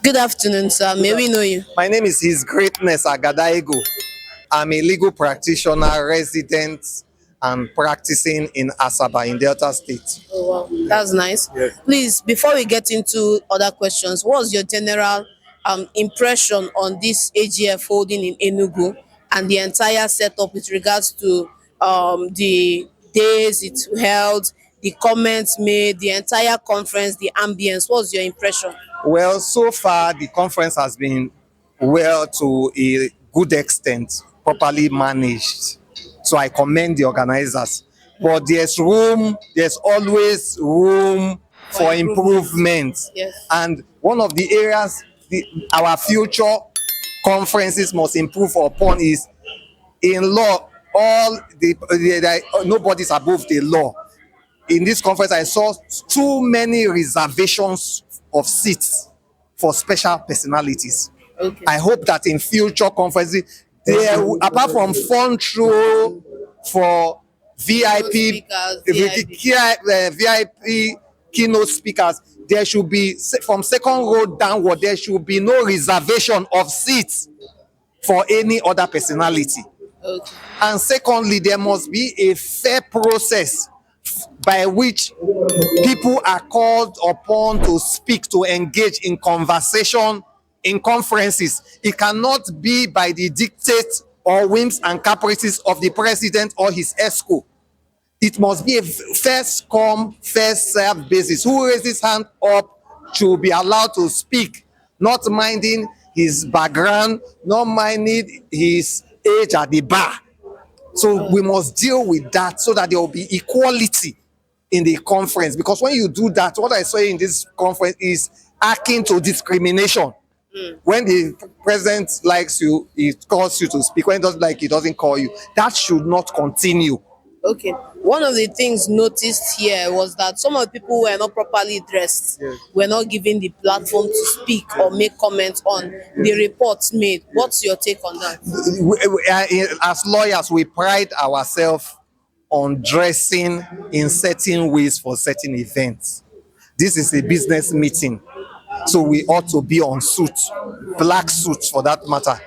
Good afternoon, sir. May we know you? My name is His Greatness Agadaego. I'm a legal practitioner, resident, and practicing in Asaba in Delta State. Oh, wow. That's nice. Yes. Please, before we get into other questions, what's your general impression on this AGF holding in Enugu and the entire setup with regards to the days it held, the comments made, the entire conference, the ambience? What's your impression? Well, so far the conference has been well to a good extent, properly managed. So I commend the organizers. But there's always room For for improvement. improvement. Yes. And one of the areas our future conferences must improve upon is in law. Nobody's above the law. In this conference, I saw too many reservations of seats for special personalities. Okay. I hope that in future conferences, apart from front row for VIP, Speakers, VIP. VIP keynote speakers, there should be from second row downward. There should be no reservation of seats for any other personality. Okay. And secondly, there must be a fair process by which people are called upon to speak, to engage in conversation in conferences. It cannot be by the dictate or whims and caprices of the president or his ESCO. It must be a first come, first served basis. Who raises hand up should be allowed to speak, not minding his background, not minding his age at the bar. So we must deal with that so that there will be equality in the conference. Because when you do that, what I saw in this conference is akin to discrimination. When the president likes you, he calls you to speak. When he doesn't like, he doesn't call you. That should not continue. Okay. One of the things noticed here was that some of the people were not properly dressed, Yes. were not given the platform to speak or make comments on the reports made. What's your take on that? As lawyers, we pride ourselves on dressing in certain ways for certain events. This is a business meeting, so we ought to be on suits, black suits for that matter,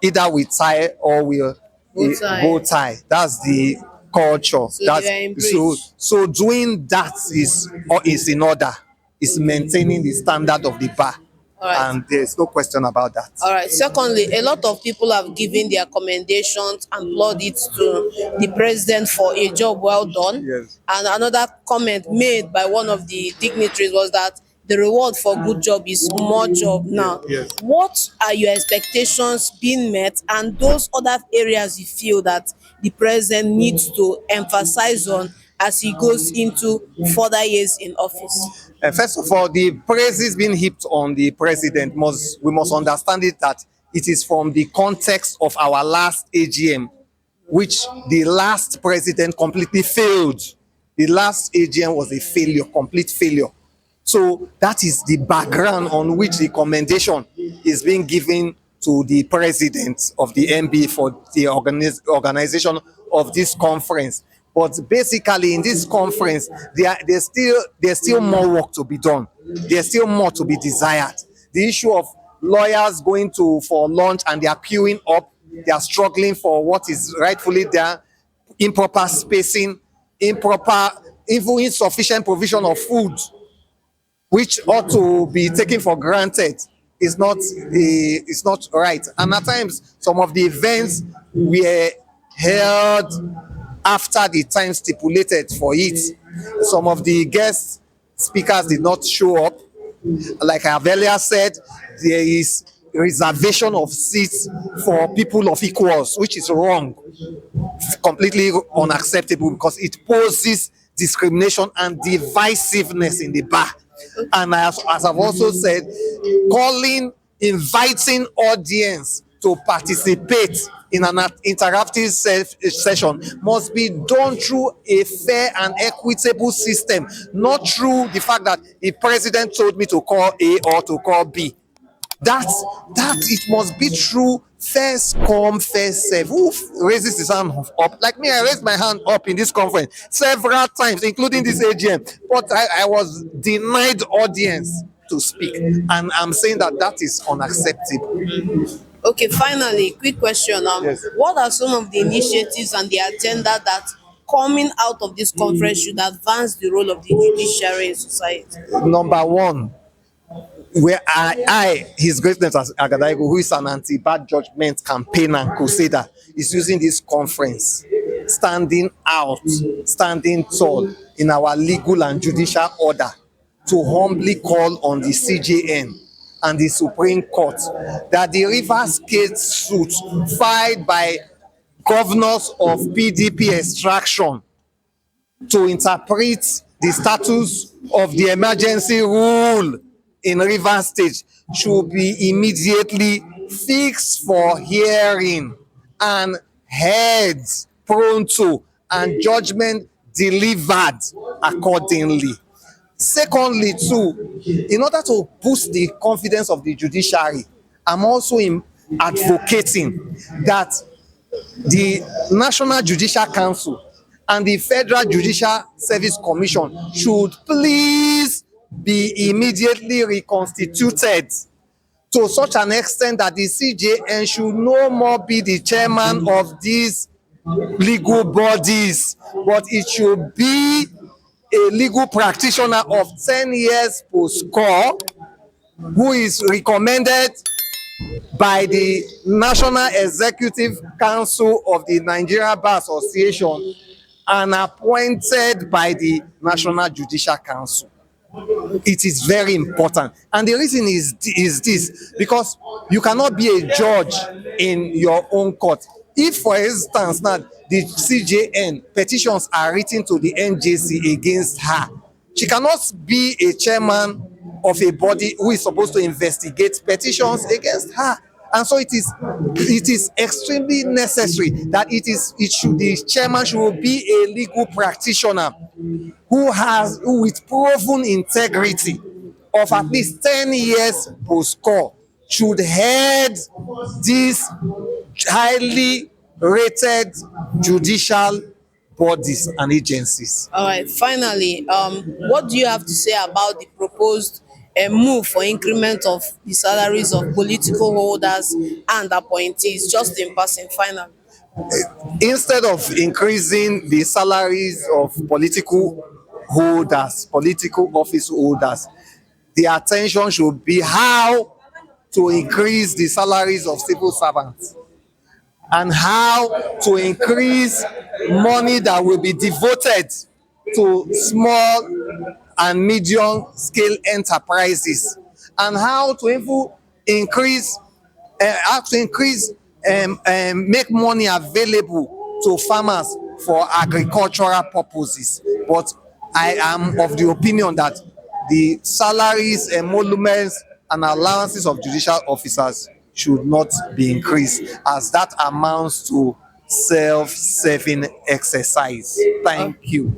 either with tie or with Bow tie. bow tie. That's the culture. So That's they were in so breach. so doing that is in order. Is maintaining the standard of the bar, All right. and there's no question about that. All right. Secondly, a lot of people have given their commendations and plaudits to the president for a job well done. Yes. And another comment made by one of the dignitaries was that the reward for good job is more job now. Yes. What are your expectations being met, and those other areas you feel that the president needs to emphasize on as he goes into further years in office? First of all, the praises being heaped on the president we must understand it that it is from the context of our last AGM, which the last president completely failed. The last AGM was a failure, complete failure. So that is the background on which the commendation is being given to the president of the MB for the organization of this conference. But basically, in this conference, there's still more work to be done. There's still more to be desired. The issue of lawyers going for lunch and they are queuing up, they are struggling for what is rightfully there, improper spacing, even insufficient provision of food, which ought to be taken for granted, is not right. And at times, some of the events were held after the time stipulated for it. Some of the guest speakers did not show up. Like I have earlier said, there is reservation of seats for people of equals, which is wrong, completely unacceptable, because it poses discrimination and divisiveness in the bar. And as I've also said, inviting audience to participate in an interactive session must be done through a fair and equitable system, not through the fact that the president told me to call A or to call B. That it must be through first come, first serve. Who raises his hand up? Like me, I raised my hand up in this conference several times, including this AGM, but I was denied audience. to speak. And I'm saying that that is unacceptable. Okay, finally, quick question. Yes. What are some of the initiatives and the agenda that coming out of this conference should advance the role of the judiciary in society? Number one, where His Greatness as Agadaigo, who is an anti-bad judgment campaigner and crusader, is using this conference, standing out, standing tall in our legal and judicial order, to humbly call on the CJN and the Supreme Court that the Rivers State suit filed by governors of PDP extraction to interpret the status of the emergency rule in Rivers State should be immediately fixed for hearing and heard pronto and judgment delivered accordingly. Secondly, too, in order to boost the confidence of the judiciary, I'm also advocating that the National Judicial Council and the Federal Judicial Service Commission should please be immediately reconstituted to such an extent that the CJN should no more be the chairman of these legal bodies, but it should be a legal practitioner of 10 years post-score who is recommended by the National Executive Council of the Nigeria Bar Association and appointed by the National Judicial Council. It is very important, and the reason is this: because you cannot be a judge in your own court. If, for instance, now the CJN petitions are written to the NJC against her, she cannot be a chairman of a body who is supposed to investigate petitions against her. And so it is extremely necessary that the chairman should be a legal practitioner who with proven integrity of at least 10 years post-score should head these highly rated judicial bodies and agencies. All right, finally, what do you have to say about the proposed move for increment of the salaries of political holders and appointees? Just in passing, finally. Instead of increasing the salaries of political office holders, the attention should be how to increase the salaries of civil servants and how to increase money that will be devoted to small and medium scale enterprises, and how to even make money available to farmers for agricultural purposes. But I am of the opinion that the salaries, emoluments and allowances of judicial officers should not be increased, as that amounts to self-serving exercise. Thank you.